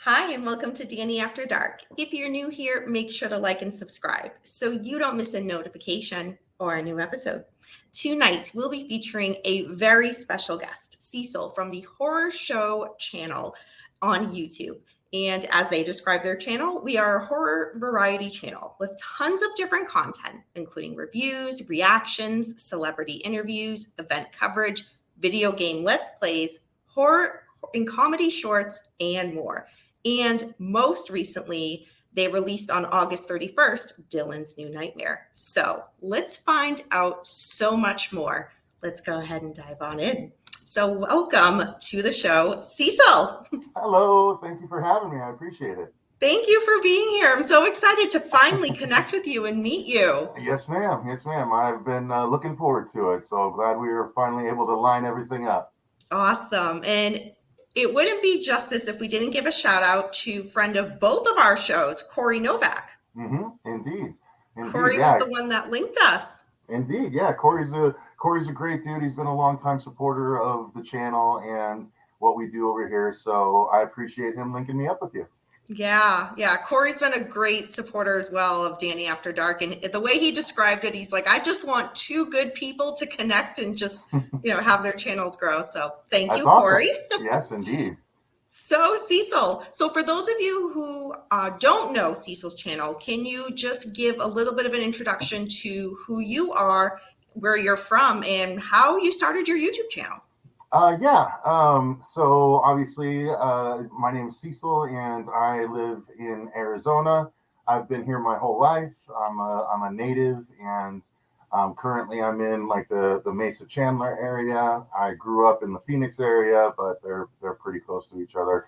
Hi, and welcome to Danny After Dark. If you're new here, make sure to like and subscribe so you don't miss a notification or a new episode. Tonight, we'll be featuring a very special guest, Cecil from the Horror Show channel on YouTube. And as they describe their channel, we are a horror variety channel with tons of different content, including reviews, reactions, celebrity interviews, event coverage, video game let's plays, horror and comedy shorts, and more. And most recently, they released on August 31st, Dylan's New Nightmare. So let's find out so much more. Let's go ahead and dive on in. So welcome to the show, Cecil. Hello, thank you for having me. I appreciate it. Thank you for being here. I'm so excited to finally connect with you and meet you. Yes, ma'am. Yes, ma'am. I've been looking forward to it. So glad we were finally able to line everything up. Awesome. And it wouldn't be justice if we didn't give a shout out to friend of both of our shows, Corey Novak. Indeed. Corey was the one that linked us. Indeed. Yeah. Corey's a great dude. He's been a longtime supporter of the channel and what we do over here. So I appreciate him linking me up with you. Yeah. Corey's been a great supporter as well of Danny After Dark. And the way he described it, he's like, I just want two good people to connect and just, have their channels grow. So thank you, awesome. Corey. Yes, indeed. So Cecil, for those of you who don't know Cecil's channel, can you just give a little bit of an introduction to who you are, where you're from, and how you started your YouTube channel? So obviously, my name is Cecil, and I live in Arizona. I've been here my whole life. I'm a native, and currently I'm in like the Mesa Chandler area. I grew up in the Phoenix area, but they're pretty close to each other.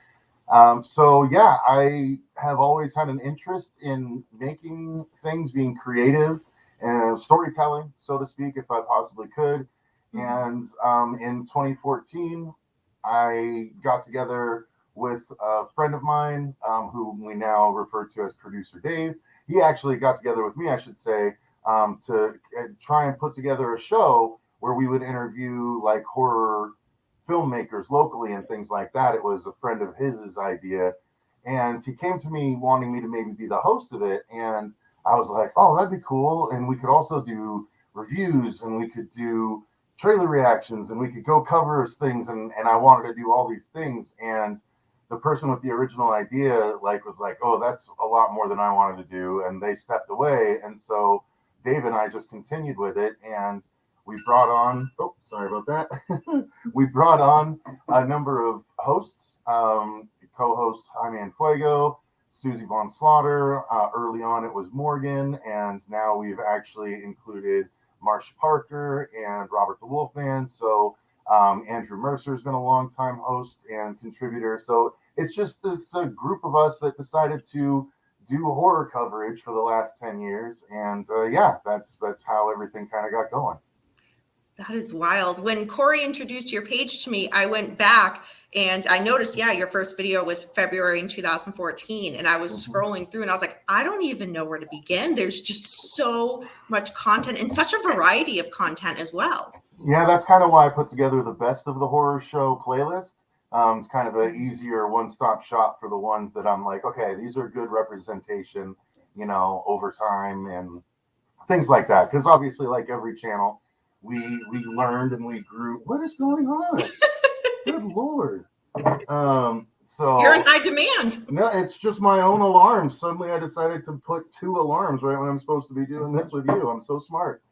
I have always had an interest in making things, being creative, and storytelling, so to speak, if I possibly could. And in 2014, I got together with a friend of mine, who we now refer to as Producer Dave. He actually got together with me, I should say, to try and put together a show where we would interview like horror filmmakers locally and things like that. It was a friend of his idea. And he came to me wanting me to maybe be the host of it. And I was like, oh, that'd be cool. And we could also do reviews, and we could do trailer reactions, and we could go cover things, and I wanted to do all these things. And the person with the original idea was like, oh, that's a lot more than I wanted to do, and they stepped away. And so Dave and I just continued with it, and we brought on we brought on a number of hosts, co-host Jaime and Fuego, Susie Von Slaughter. Early on it was Morgan, and now we've actually included Marsha Parker and Robert the Wolfman. So Andrew Mercer's been a long-time host and contributor. So it's just this group of us that decided to do horror coverage for the last 10 years. And that's how everything kind of got going. That is wild. When Corey introduced your page to me, I went back and I noticed, your first video was February in 2014. And I was scrolling through and I was like, I don't even know where to begin. There's just so much content and such a variety of content as well. Yeah, that's kind of why I put together the best of the horror show playlist. It's kind of an easier one-stop shop for the ones that I'm like, okay, these are good representation, over time and things like that. Because obviously, like every channel, we learned and we grew. What is going on? Good Lord. So you're in high demand. No, it's just my own alarms. Suddenly I decided to put 2 alarms right when I'm supposed to be doing this with you. I'm so smart.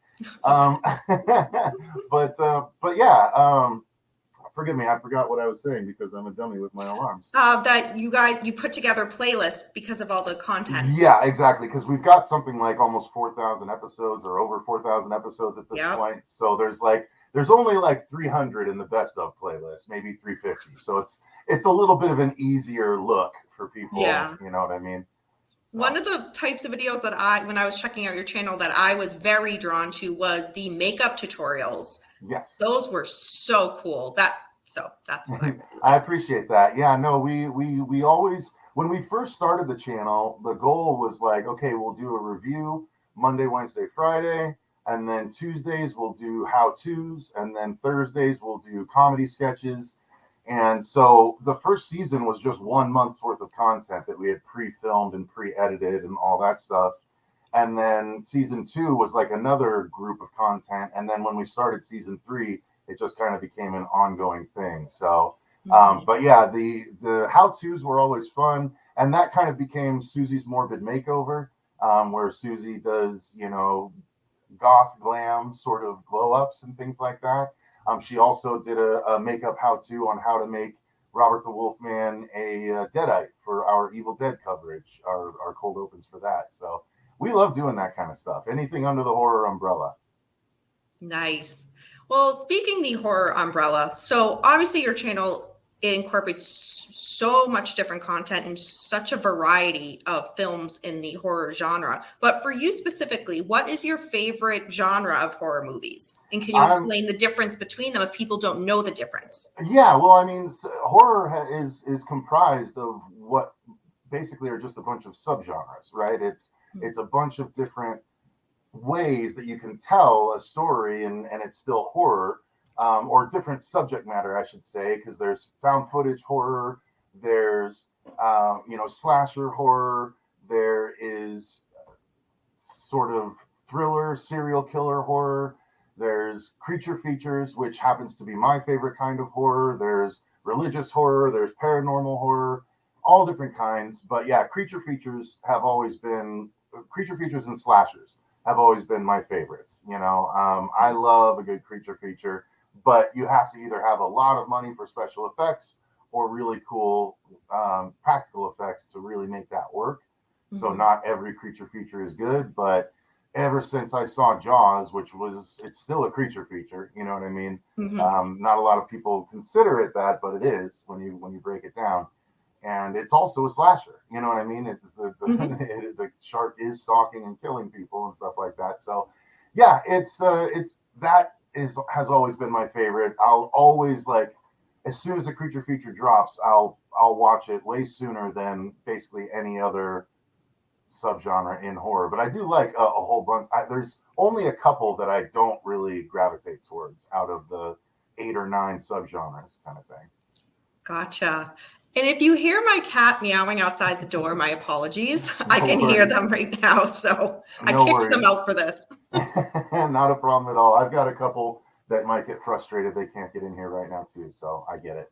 Forgive me, I forgot what I was saying because I'm a dummy with my alarms. That you put together playlists because of all the content. Yeah, exactly. Because we've got something like almost 4,000 episodes or over 4,000 episodes at this point. So there's only like 300 in the best of playlist, maybe 350. So it's a little bit of an easier look for people. Yeah. You know what I mean? One of the types of videos that when I was checking out your channel that I was very drawn to was the makeup tutorials. Yes. Those were so cool. That's what I appreciate that. Yeah, no, we always, when we first started the channel, the goal was like, okay, we'll do a review Monday, Wednesday, Friday, and then Tuesdays we'll do how-tos, and then Thursdays we'll do comedy sketches. And so the first season was just 1 month's worth of content that we had pre-filmed and pre-edited and all that stuff. And then season 2 was like another group of content. And then when we started season 3, it just kind of became an ongoing thing. So, but yeah, the how-tos were always fun. And that kind of became Susie's Morbid Makeover, where Susie does, goth glam sort of glow ups and things like that. She also did a makeup how-to on how to make Robert the Wolfman a Deadite for our Evil Dead coverage, our cold opens for that. So we love doing that kind of stuff. Anything under the horror umbrella. Nice. Well, speaking the horror umbrella, so obviously your channel incorporates so much different content and such a variety of films in the horror genre. But for you specifically, what is your favorite genre of horror movies? And can you explain the difference between them if people don't know the difference? Yeah, well, I mean, horror is comprised of what basically are just a bunch of subgenres, right? It's a bunch of different ways that you can tell a story and it's still horror, or different subject matter, I should say, because there's found footage horror, there's slasher horror, there is sort of thriller, serial killer horror, there's creature features, which happens to be my favorite kind of horror, there's religious horror, there's paranormal horror, all different kinds. But yeah, creature features and slashers have always been my favorites. I love a good creature feature, but you have to either have a lot of money for special effects or really cool practical effects to really make that work. So not every creature feature is good, but ever since I saw Jaws, it's still a creature feature, you know what I mean? Not a lot of people consider it that, but it is when you break it down. And it's also a slasher, you know what I mean? The shark is stalking and killing people and stuff like that. So, yeah, has always been my favorite. I'll always as soon as a creature feature drops, I'll watch it way sooner than basically any other subgenre in horror. But I do like a whole bunch. There's only a couple that I don't really gravitate towards out of the 8 or 9 subgenres kind of thing. Gotcha. And if you hear my cat meowing outside the door, my apologies. I can hear them right now, so I kicked them out for this. Not a problem at all. I've got a couple that might get frustrated they can't get in here right now too, so I get it.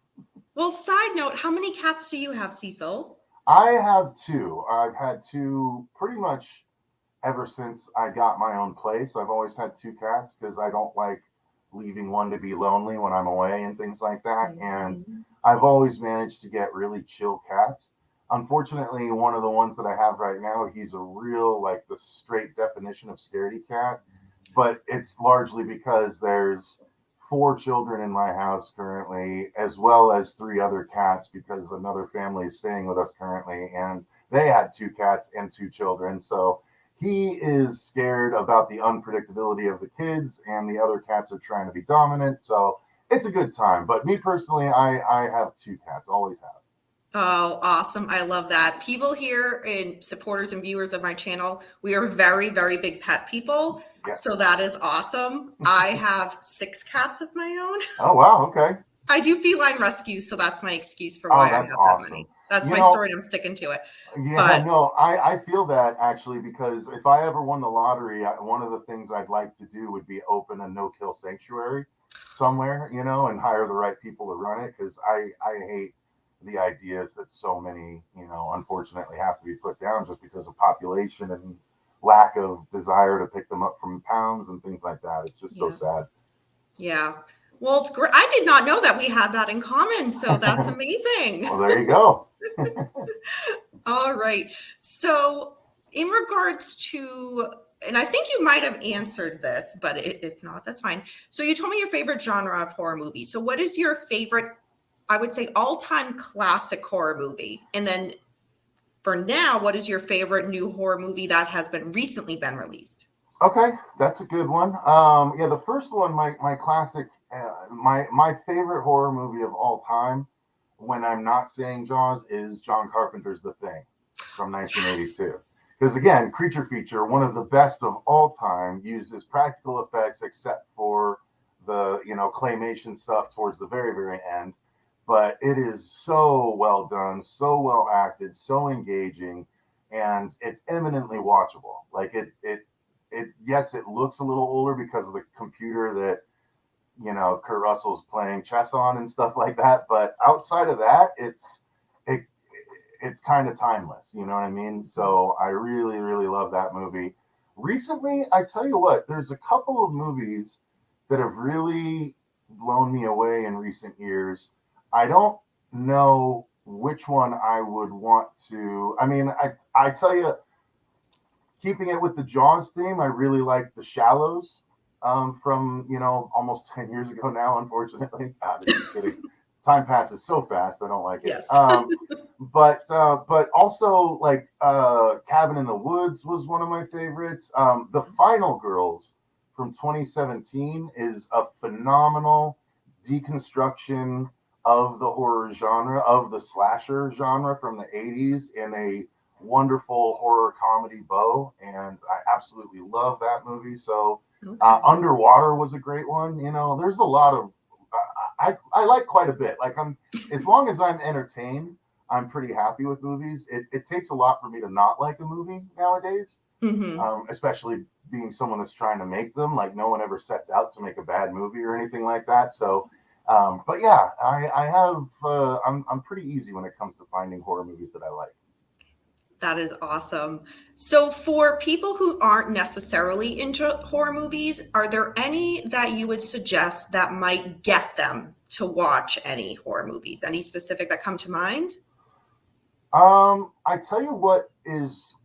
Well, side note, how many cats do you have, Cecil? I have 2. I've had 2 pretty much ever since I got my own place. I've always had 2 cats because I don't like leaving one to be lonely when I'm away and things like that. And I've always managed to get really chill cats. Unfortunately, one of the ones that I have right now, he's a real, the straight definition of scaredy cat. But it's largely because there's 4 children in my house currently, as well as 3 other cats because another family is staying with us currently. And they had 2 cats and 2 children. So he is scared about the unpredictability of the kids, and the other cats are trying to be dominant. So it's a good time. But me personally, I have 2 cats, always have. Oh, awesome. I love that. People here and supporters and viewers of my channel, we are very, very big pet people. Yeah. So that is awesome. I have 6 cats of my own. Oh, wow. Okay. I do feline rescue, so that's my excuse for why I have awesome. that many. That's my story, and I'm sticking to it. Yeah, no, I feel that actually, because if I ever won the lottery, one of the things I'd like to do would be open a no-kill sanctuary somewhere, and hire the right people to run it, because I hate the ideas that so many, unfortunately have to be put down just because of population and lack of desire to pick them up from pounds and things like that. It's just so sad. Yeah. Well, it's great. I did not know that we had that in common, so that's amazing. Well, there you go. All right. So in regards to, and I think you might have answered this, but if not, that's fine. So you told me your favorite genre of horror movie. So what is your favorite, I would say, all-time classic horror movie? And then for now, what is your favorite new horror movie that has recently been released? Okay, that's a good one. Yeah, the first one, my classic, my favorite horror movie of all time, when I'm not saying Jaws, is John Carpenter's The Thing from 1982. Because again, creature feature, one of the best of all time, uses practical effects except for the claymation stuff towards the very, very end. but it is so well done, so well acted, so engaging, and it's eminently watchable. Like it. Yes, it looks a little older because of the computer that Kurt Russell's playing chess on and stuff like that. But outside of that, it it's kind of timeless. You know what I mean? So I really, really love that movie. Recently, I tell you what, there's a couple of movies that have really blown me away in recent years. I don't know which one I would want to. I mean, I tell you, keeping it with the Jaws theme, I really like The Shallows from almost 10 years ago now. Unfortunately, just kidding. Time passes so fast. I don't like it. Yes. But also like Cabin in the Woods was one of my favorites. The Final Girls from 2017 is a phenomenal deconstruction of the horror genre, of the slasher genre from the 80s in a wonderful horror comedy bow, and I absolutely love that movie. So Okay. Underwater was a great one. There's a lot of I like quite a bit. Like as long as I'm entertained, I'm pretty happy with movies. It takes a lot for me to not like a movie nowadays, Hmm. especially being someone that's trying to make them. Like no one ever sets out to make a bad movie or anything like that. So, but yeah, I have I'm pretty easy when it comes to finding horror movies that I like. That is awesome. So, for people who aren't necessarily into horror movies, are there any that you would suggest that might get them to watch any horror movies? Any specific that come to mind? I tell you what is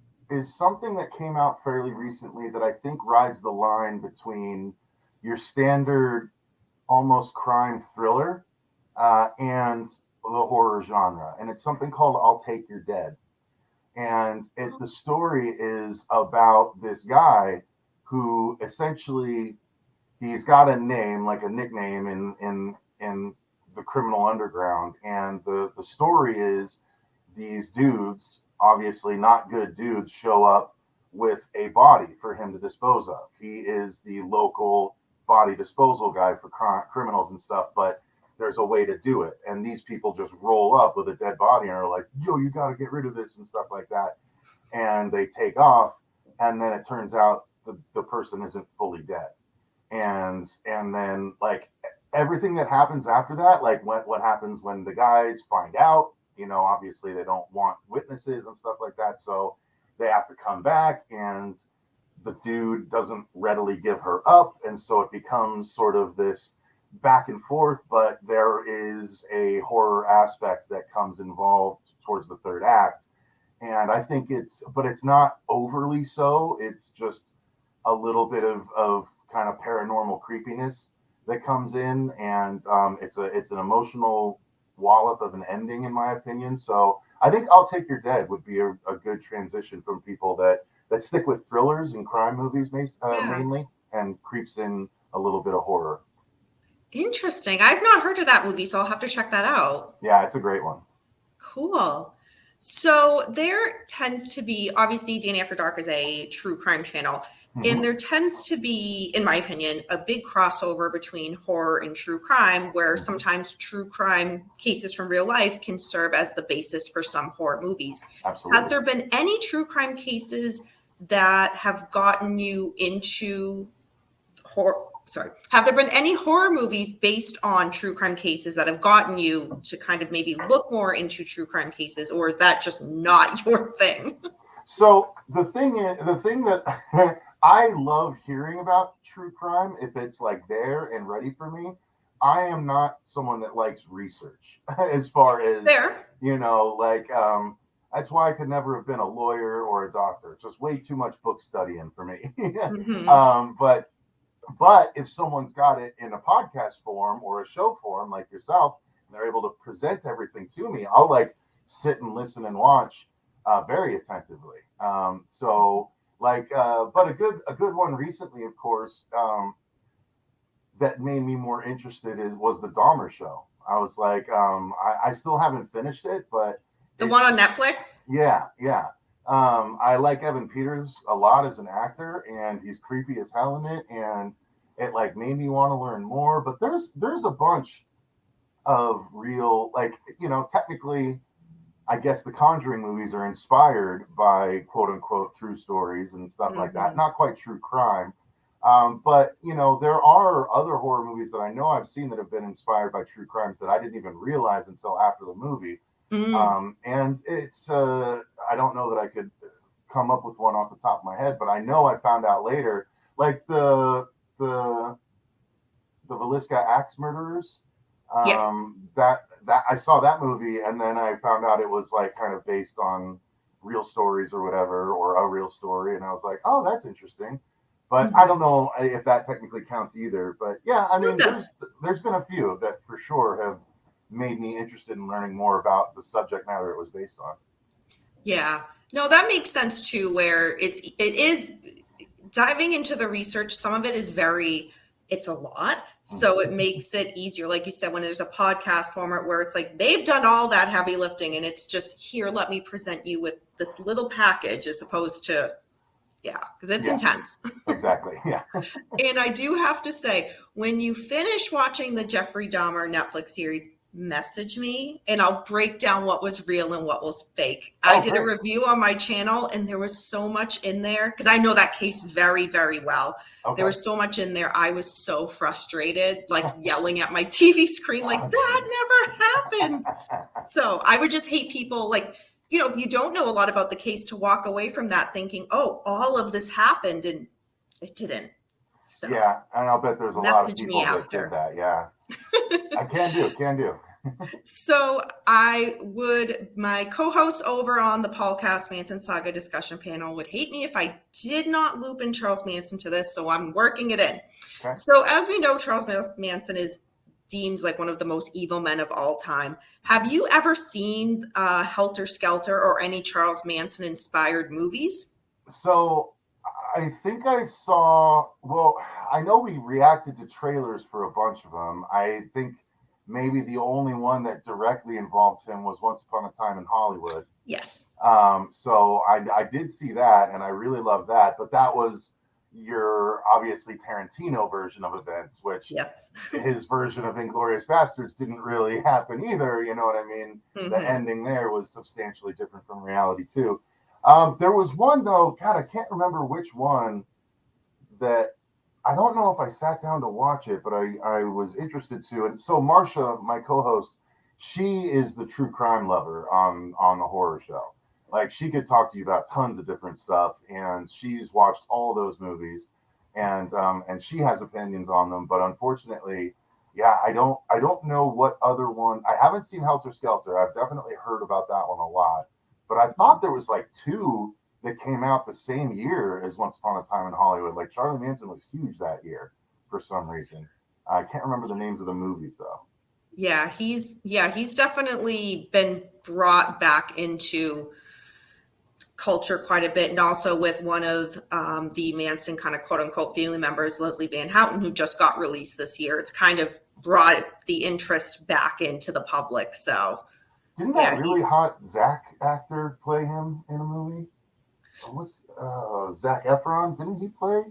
something that came out fairly recently that I think rides the line between your standard almost crime thriller and the horror genre, and it's something called "I'll Take Your Dead." And the story is about this guy who essentially he's got a name, like a nickname in the criminal underground, and the story is these dudes, obviously not good dudes, show up with a body for him to dispose of. He is the local body disposal guy for criminals and stuff, but there's a way to do it. And these people just roll up with a dead body and are like, yo, you got to get rid of this and stuff like that. And they take off. And then it turns out the person isn't fully dead. And then like everything that happens after that, like what happens when the guys find out, obviously they don't want witnesses and stuff like that. So they have to come back, and the dude doesn't readily give her up. And so it becomes sort of this back and forth, but there is a horror aspect that comes involved towards the third act. And I think but it's not overly so. It's just a little bit of kind of paranormal creepiness that comes in, and it's an emotional wallop of an ending, in my opinion. So I think "I'll Take Your Dead" would be a good transition from people that stick with thrillers and crime movies Yeah. mainly, and creeps in a little bit of horror. Interesting. I've not heard of that movie, so I'll have to check that out. Yeah, it's a great one. Cool. So there tends to be, obviously, Danny After Dark is a true crime channel, and Hmm. there tends to be, in my opinion, a big crossover between horror and true crime, where Hmm. sometimes true crime cases from real life can serve as the basis for some horror movies. Has Absolutely. there been any true crime cases that have gotten you into horror? Sorry, have there been any horror movies based on true crime cases that have gotten you to kind of maybe look more into true crime cases, or is that just not your thing? So the thing that I love hearing about true crime, if it's like there and ready for me, I am not someone that likes research as far as, There. like, that's why I could never have been a lawyer or a doctor. It's just way too much book studying for me. Hmm. But if someone's got it in a podcast form or a show form like yourself, and they're able to present everything to me, I'll like sit and listen and watch very attentively. But a good one recently, of course, that made me more interested was the Dahmer show. I was like, I still haven't finished it, but The one on it's Netflix? yeah, yeah. I like Evan Peters a lot as an actor, and he's creepy as hell in it, and it like made me want to learn more. But there's a bunch of real, like, technically, I guess the Conjuring movies are inspired by quote unquote true stories and stuff like that. Hmm. Not quite true crime. But there are other horror movies that I know I've seen that have been inspired by true crimes that I didn't even realize until after the movie. Mm. And it's I don't know that I could come up with one off the top of my head, but I know I found out later, like the Velisca axe murderers. Yes. That I saw that movie, and then I found out it was like kind of based on real stories or whatever, or a real story, and I was like, oh, that's interesting. But I Hmm. don't know if that technically counts either. But yeah, I No, it mean, does. there's been a few that for sure have made me interested in learning more about the subject matter it was based on. Yeah. No, that makes sense too, where it is diving into the research. Some of it is it's a lot. So it makes it easier. Like you said, when there's a podcast format where it's like they've done all that heavy lifting and it's just here, let me present you with this little package as opposed to, yeah, because it's Yeah, intense. exactly. Yeah. And I do have to say, when you finish watching the Jeffrey Dahmer Netflix series, message me and I'll break down what was real and what was fake. I Oh, did a great. review on my channel and there was so much in there because I know that case very, very well. There Okay. was so much in there. I was so frustrated, like yelling at my TV screen, like, Oh, that geez. never happened. So I would just hate people like, if you don't know a lot about the case to walk away from that thinking, oh, all of this happened and it didn't. So Yeah, and I'll bet there's a lot of message me people that did after. that. Yeah, I can do. So my co-host over on the Paul Cass Manson Saga discussion panel would hate me if I did not loop in Charles Manson to this. So I'm working it in. Okay. So as we know, Charles Manson is deemed like one of the most evil men of all time. Have you ever seen Helter Skelter or any Charles Manson inspired movies? So I think I saw. Well, I know we reacted to trailers for a bunch of them. I think maybe the only one that directly involved him was Once Upon a Time in Hollywood. Yes. So I did see that, and I really loved that. But that was your obviously Tarantino version of events, which Yes. his version of Inglorious Bastards didn't really happen either. You know what I mean? The Hmm. ending there was substantially different from reality too. There was one though, God, I can't remember which one that I don't know if I sat down to watch it, but I was interested to. And so Marsha, my co-host, she is the true crime lover on the horror show. Like she could talk to you about tons of different stuff, and she's watched all those movies, and she has opinions on them. But unfortunately, yeah, I don't know what other one. I haven't seen Helter Skelter. I've definitely heard about that one a lot, but I thought there was like two that came out the same year as Once Upon a Time in Hollywood. Like Charlie Manson was huge that year for some reason. I can't remember the names of the movies though. He's definitely been brought back into culture quite a bit, and also with one of the Manson kind of quote unquote family members, Leslie Van Houten, who just got released this year. It's kind of brought the interest back into the public. So Didn't that yeah, really he's hot Zach actor play him in a movie? What's Zach Efron? Didn't he play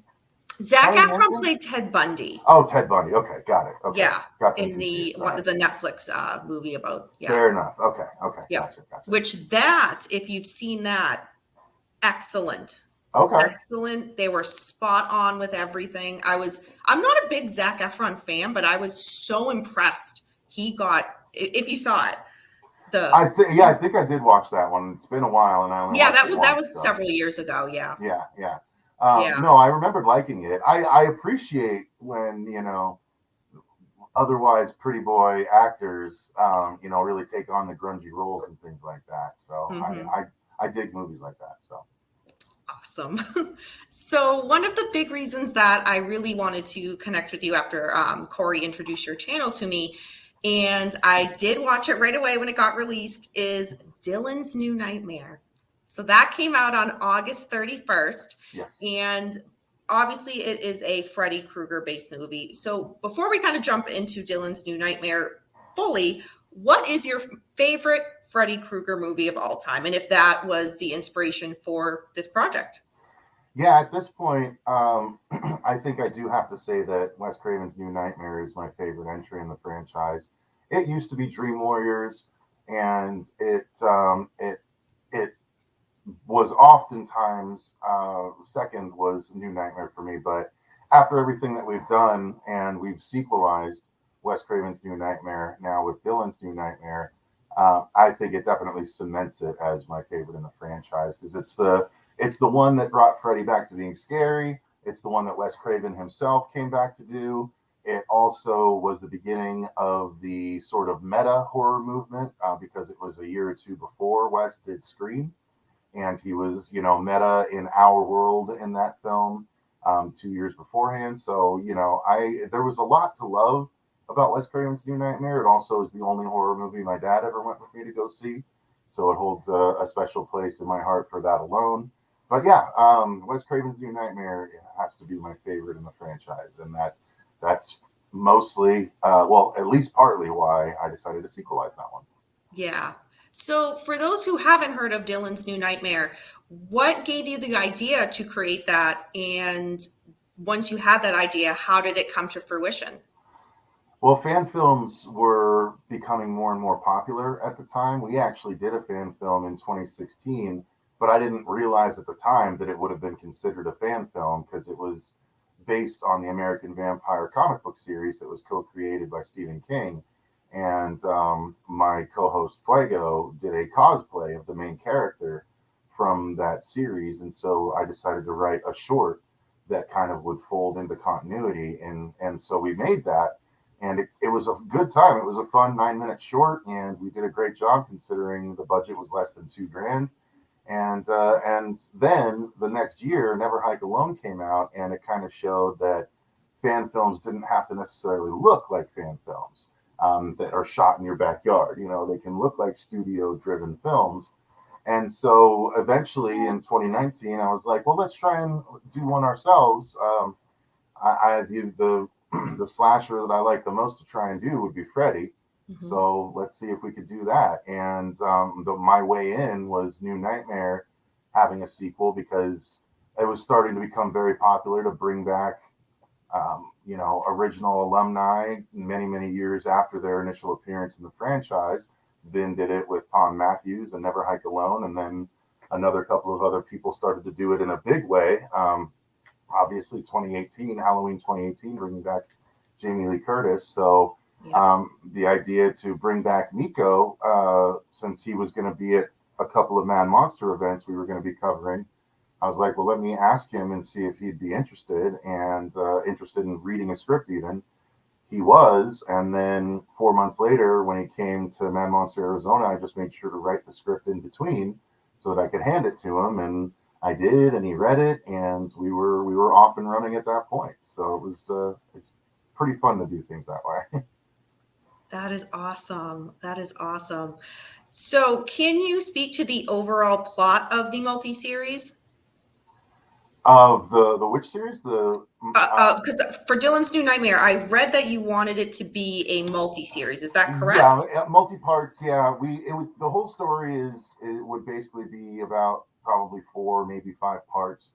Zach Charlie Efron Manson? played Ted Bundy. Oh, Ted Bundy. Okay, got it. Okay, Yeah, got them in confused. the All one right, of the Netflix movie about fair enough. Okay, okay, yeah. gotcha. Which that if you've seen that, excellent. Okay, Excellent. They were spot on with everything. I'm not a big Zac Efron fan, but I was so impressed. If you saw it, the, I think I did watch that one. It's been a while, and I only yeah, watched that it was, that once. was So several years ago. Yeah. yeah. Yeah. No, I remembered liking it. I appreciate when otherwise pretty boy actors, really take on the grungy roles and things like that. So Hmm. I dig movies like that. So Awesome. So one of the big reasons that I really wanted to connect with you after Corey introduced your channel to me, and I did watch it right away when it got released, is Dylan's New Nightmare. So that came out on August 31st, yes. and obviously it is a Freddy Krueger based movie. So before we kind of jump into Dylan's New Nightmare fully, what is your favorite Freddy Krueger movie of all time? And if that was the inspiration for this project? Yeah, at this point, I think I do have to say that Wes Craven's New Nightmare is my favorite entry in the franchise. it used to be Dream Warriors, and it was oftentimes second was New Nightmare for me. But after everything that we've done and we've sequelized Wes Craven's New Nightmare now with Dylan's New Nightmare, I think it definitely cements it as my favorite in the franchise because it's the one that brought Freddy back to being scary. It's the one that Wes Craven himself came back to do. It also was the beginning of the sort of meta horror movement because it was a year or two before Wes did Scream, and he was, meta in our world in that film 2 years beforehand. So, I there was a lot to love about Wes Craven's New Nightmare. It also is the only horror movie my dad ever went with me to go see, so it holds a special place in my heart for that alone. But yeah, Wes Craven's New Nightmare has to be my favorite in the franchise, and that's mostly, well, at least partly why I decided to sequelize that one. Yeah. So, for those who haven't heard of Dylan's New Nightmare, what gave you the idea to create that? And once you had that idea, how did it come to fruition? Well, fan films were becoming more and more popular at the time. We actually did a fan film in 2016, but I didn't realize at the time that it would have been considered a fan film because it was based on the American Vampire comic book series that was co created by Stephen King. And my co host Fuego did a cosplay of the main character from that series. And so I decided to write a short that kind of would fold into continuity. And so we made that, and it was a good time. It was a fun 9 minute short, and we did a great job considering the budget was less than $2,000. And then the next year, Never Hike Alone came out, and it kind of showed that fan films didn't have to necessarily look like fan films that are shot in your backyard. They can look like studio-driven films. And so eventually in 2019, I was like, well, let's try and do one ourselves. I viewed the slasher that I like the most to try and do would be Freddy. Mhm. So let's see if we could do that. And my way in was New Nightmare having a sequel because it was starting to become very popular to bring back, original alumni many, many years after their initial appearance in the franchise. Then did it with Tom Matthews and Never Hike Alone. And then another couple of other people started to do it in a big way. Obviously, 2018, Halloween 2018, bringing back Jamie Lee Curtis. So Yeah. the idea to bring back Nico, since he was going to be at a couple of Man Monster events we were going to be covering, I was like, well, let me ask him and see if he'd be interested and interested in reading a script even. He was. And then 4 months later, when he came to Man Monster Arizona, I just made sure to write the script in between so that I could hand it to him. And I did, and he read it, and we were off and running at that point. So it's pretty fun to do things that way. That is awesome. That is awesome. So, can you speak to the overall plot of the multi-series? Of the Witch series, the Because for Dylan's New Nightmare, I read that you wanted it to be a multi-series. Is that yeah, correct? multi parts. Yeah, the whole story it would basically be about probably four, maybe 5 parts.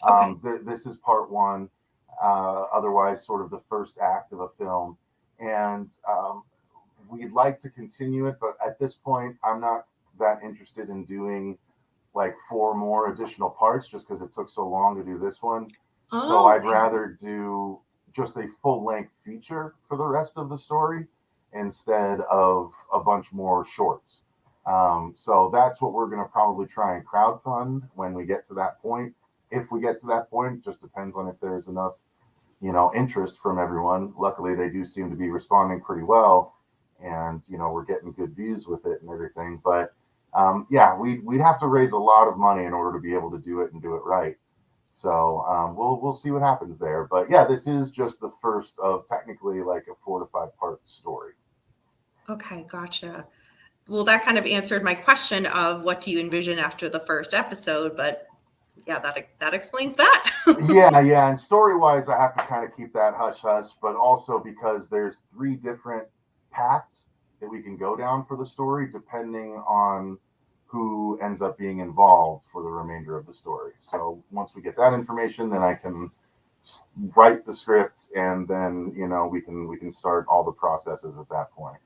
Okay. This is part one, otherwise sort of the first act of a film, and we'd like to continue it, but at this point, I'm not that interested in doing like four more additional parts just because it took so long to do this one. So Oh, I'd rather do just a full length feature for the rest of the story instead of a bunch more shorts. So that's what we're going to probably try and crowdfund when we get to that point. If we get to that point, it just depends on if there's enough, interest from everyone. Luckily, they do seem to be responding pretty well, and we're getting good views with it and everything. But yeah, we'd have to raise a lot of money in order to be able to do it and do it right. So we'll see what happens there. But yeah, this is just the first of technically like a 4 to 5 part story. okay. Gotcha. Well, that kind of answered my question of what do you envision after the first episode, but yeah, that explains that. Yeah, yeah. And story wise, I have to kind of keep that hush hush, but also because there's 3 different paths that we can go down for the story, depending on who ends up being involved for the remainder of the story. So once we get that information, then I can write the script, and then we can start all the processes at that point.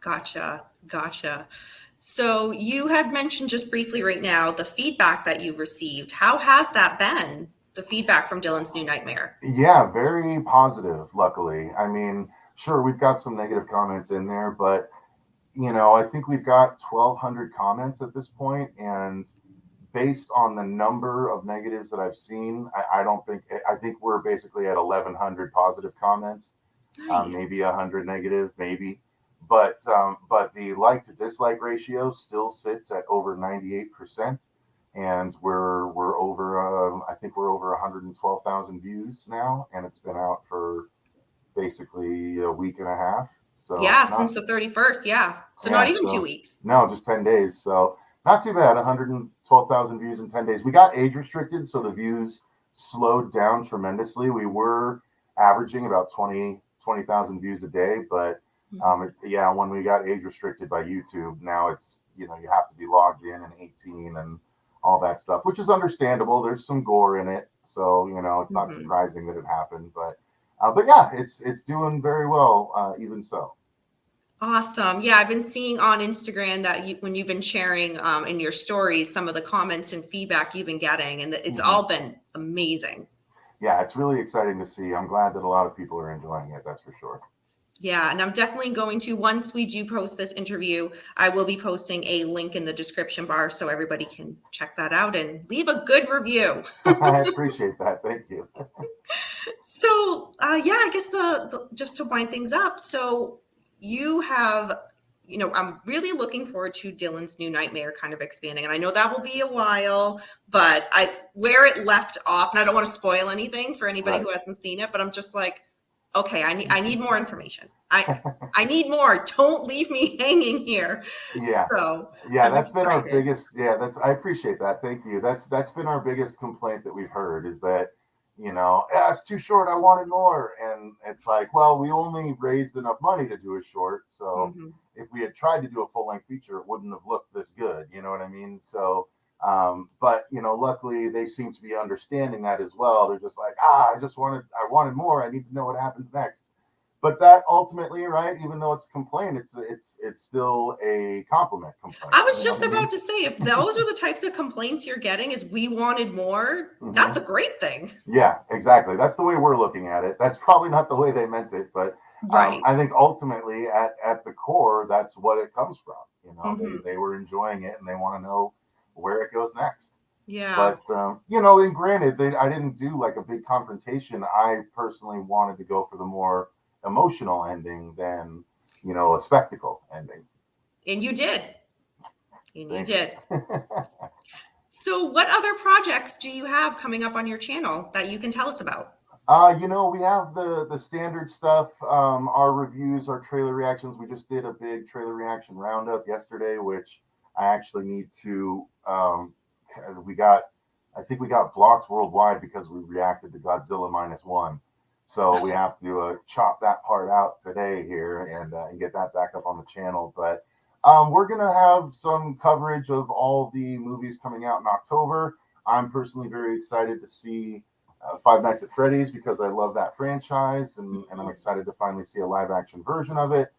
Gotcha. So you had mentioned just briefly right now the feedback that you've received. How has that been? The feedback from Dylan's New Nightmare. Yeah, very positive, luckily. I mean, sure, we've got some negative comments in there, but I think we've got 1,200 comments at this point, and based on the number of negatives that I've seen, I don't think I think we're basically at 1,100 positive comments, Nice. maybe 100 negative, maybe. But the like to dislike ratio still sits at over 98%, and we're over. I think we're over 112,000 views now, and it's been out for basically a week and a half. So Yeah, not since the 31st. Yeah. So not yeah, even so 2 weeks. no, just 10 days. So not too bad. 112,000 views in 10 days. We got age restricted, so the views slowed down tremendously. We were averaging about 20,000 views a day, but yeah, when we got age restricted by YouTube, now it's, you have to be logged in and 18 and all that stuff, which is understandable. There's some gore in it. So, it's not Mhm. surprising that it happened, but yeah, it's doing very well, even so. Awesome. Yeah, I've been seeing on Instagram that when you've been sharing in your stories some of the comments and feedback you've been getting, and it's Mhm. all been amazing. Yeah, it's really exciting to see. I'm glad that a lot of people are enjoying it. That's for sure. Yeah, and I'm definitely going to, once we do post this interview, I will be posting a link in the description bar so everybody can check that out and leave a good review. I appreciate that. Thank you. So, yeah, I guess just to wind things up. So, you have, I'm really looking forward to Dylan's New Nightmare kind of expanding, and I know that will be a while, but where it left off, and I don't want to spoil anything for anybody Right. who hasn't seen it, but I'm just like, okay, I need more information. I need more. Don't leave me hanging here. Yeah. So Yeah, I'm that's been our excited. biggest. Yeah, I appreciate that. Thank you. That's been our biggest complaint that we've heard is that, yeah, it's too short. I wanted more, and it's like, well, we only raised enough money to do a short, so Mhm. if we had tried to do a full length feature, it wouldn't have looked this good. You know what I mean? So, but luckily they seem to be understanding that as well. They're just like, I wanted more. I need to know what happens next. But that ultimately, right? Even though it's a complaint, it's still a compliment complaint. I was You know just what I mean? about to say, if those are the types of complaints you're getting, is we wanted more, Hmm. that's a great thing. Yeah, exactly. That's the way we're looking at it. That's probably not the way they meant it, but Right. I think ultimately, at the core, that's what it comes from. Hmm. They were enjoying it and they want to know where it goes next. Yeah. But and granted, I didn't do like a big confrontation. I personally wanted to go for the more emotional ending than a spectacle ending. And you did. And you Thank did. you. So, what other projects do you have coming up on your channel that you can tell us about? We have the standard stuff. Our reviews, our trailer reactions. We just did a big trailer reaction roundup yesterday, which I actually need to. We got, I think we got blocked worldwide because we reacted to Godzilla -1. So we have to chop that part out today here and get that back up on the channel. But we're gonna have some coverage of all the movies coming out in October. I'm personally very excited to see Five Nights at Freddy's because I love that franchise and I'm Mhm. excited to finally see a live action version of it.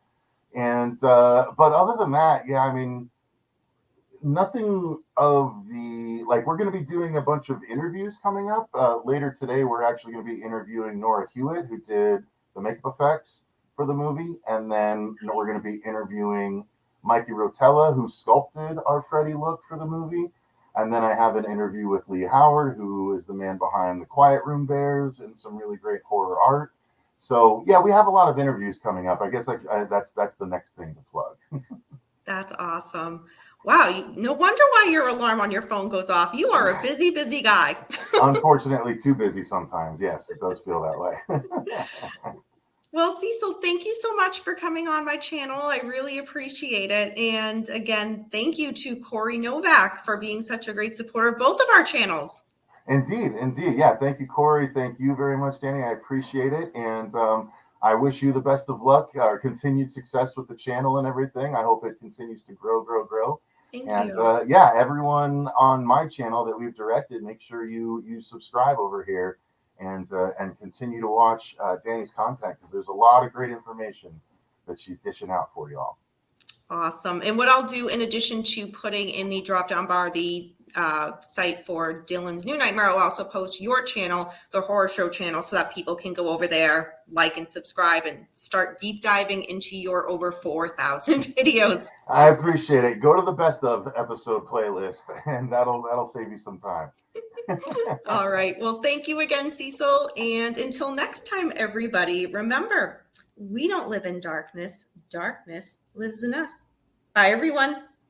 And but other than that, yeah, I mean, nothing of the like. We're going to be doing a bunch of interviews coming up later today. We're actually going to be interviewing Nora Hewitt, who did the makeup effects for the movie, and then we're going to be interviewing Mikey Rotella, who sculpted our Freddy look for the movie. And then I have an interview with Lee Howard, who is the man behind the Quiet Room Bears and some really great horror art. So yeah, we have a lot of interviews coming up. I guess that's the next thing to plug. That's awesome. Wow. No wonder why your alarm on your phone goes off. You are a busy, busy guy. Unfortunately, too busy sometimes. Yes, it does feel that way. Well, Cecil, thank you so much for coming on my channel. I really appreciate it. And again, thank you to Corey Novak for being such a great supporter of both of our channels. Indeed, indeed. Yeah, thank you, Corey. Thank you very much, Danny. I appreciate it. And I wish you the best of luck, continued success with the channel and everything. I hope it continues to grow, grow, grow. Thank And you. yeah, everyone on my channel that we've directed, make sure you subscribe over here and continue to watch Danny's content because there's a lot of great information that she's dishing out for you all. Awesome. And what I'll do, in addition to putting in the drop-down bar the site for Dylan's New Nightmare, I'll also post your channel, the Horror Show channel, so that people can go over there, like and subscribe, and start deep diving into your over 4,000 videos. I appreciate it. Go to the best of episode playlist, and that'll save you some time. All right. Well, thank you again, Cecil. And until next time, everybody, remember, we don't live in darkness. Darkness lives in us. Bye, everyone.